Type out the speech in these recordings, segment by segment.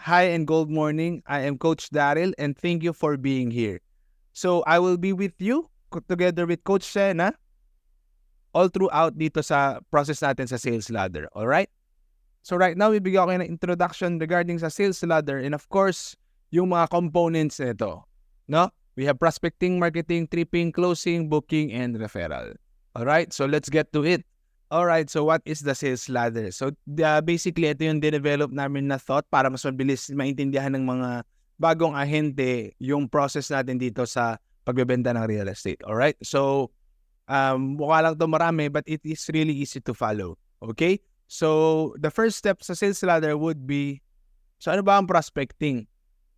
Hi and good morning. I am Coach Daryl and thank you for being here. So I will be with you together with Coach Sena all throughout dito sa process natin sa sales ladder. Alright? So right now, bibigyan ko kayo ng introduction regarding sa sales ladder and of course, yung mga components nito. No? We have prospecting, marketing, tripping, closing, booking, and referral. Alright? So let's get to it. Alright, so what is the sales ladder? So basically, ito yung dinevelop namin na thought para mas mabilis maintindihan ng mga bagong ahente yung process natin dito sa pagbebenta ng real estate. Alright? So, mukha lang to marami but it is really easy to follow. Okay? So, the first step sa sales ladder would be, so ano ba ang prospecting?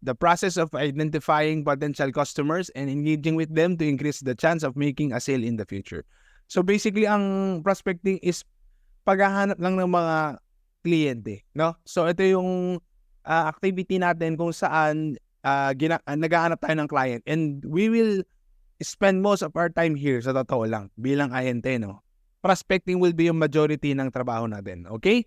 The process of identifying potential customers and engaging with them to increase the chance of making a sale in the future. So basically, ang prospecting is paghahanap lang ng mga kliyente, no? So ito yung activity natin kung saan naghahanap tayo ng client and we will spend most of our time here sa totoo lang bilang ahente, no? Prospecting will be yung majority ng trabaho natin, okay?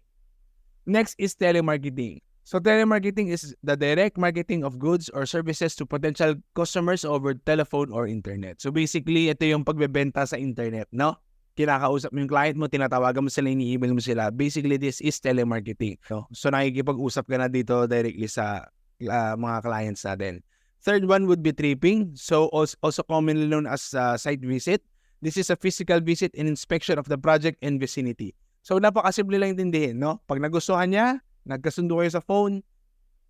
Next is telemarketing. So telemarketing is the direct marketing of goods or services to potential customers over telephone or internet. So basically, ito yung pagbebenta sa internet, no? Kinakausap mo yung client mo, tinatawagan mo sila, ini-email mo sila. Basically, this is telemarketing. No? So nakikipag-usap ka na dito directly sa mga clients natin. Third one would be tripping. So also commonly known as site visit. This is a physical visit and inspection of the project and vicinity. So napakasimple lang intindihin, no? Pag nagustuhan niya, nagkasundo kayo sa phone,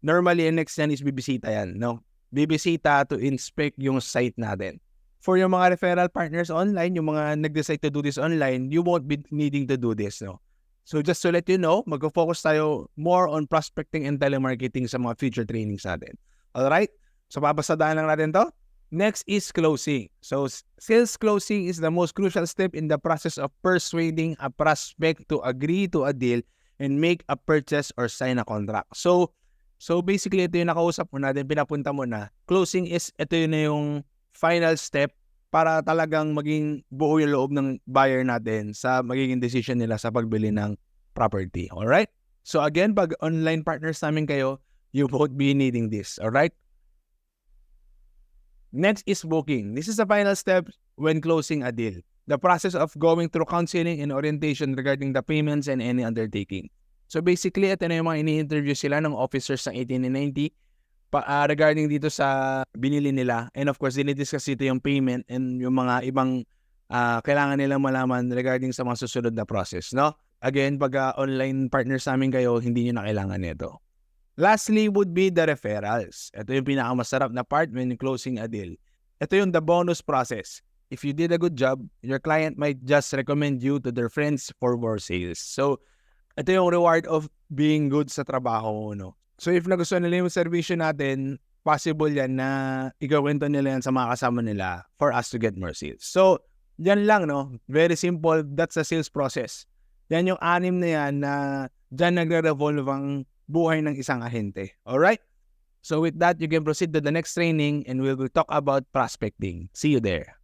normally ang next yan is bibisita yan, no? Bibisita to inspect yung site natin. For yung mga referral partners online, yung mga nag-decide to do this online, you won't be needing to do this, no? So just to let you know, mag-focus tayo more on prospecting and telemarketing sa mga future trainings natin. Alright? So papasadaan lang natin to. Next is closing. So sales closing is the most crucial step in the process of persuading a prospect to agree to a deal and make a purchase or sign a contract. So basically, ito yung nakausap mo natin, pinapunta mo na. Closing is, ito yun na yung final step para talagang maging buo yung loob ng buyer natin sa magiging decision nila sa pagbili ng property. Alright? So again, pag online partners namin kayo, you won't be needing this. Alright? Next is booking. This is the final step when closing a deal. The process of going through counseling and orientation regarding the payments and any undertaking. So basically, ito na yung mga ini-interview sila ng officers ng 1890 regarding dito sa binili nila. And of course, dinidiscuss dito yung payment and yung mga ibang kailangan nilang malaman regarding sa mga susunod na process, no? Again, pag online partners namin kayo, hindi nyo na kailangan nito. Lastly would be the referrals. Ito yung pinakamasarap na part when closing a deal. Ito yung the bonus process. If you did a good job, your client might just recommend you to their friends for more sales. So, ito yung reward of being good sa trabaho mo, no? So, if nagustuhan nila yung servisyo natin, possible yan na igawin to nila yan sa mga kasama nila for us to get more sales. So, yan lang, no? Very simple. That's the sales process. Yan yung 6 na yan na dyan nagre-revolve ang buhay ng isang ahente. Alright? So, with that, you can proceed to the next training and we will talk about prospecting. See you there.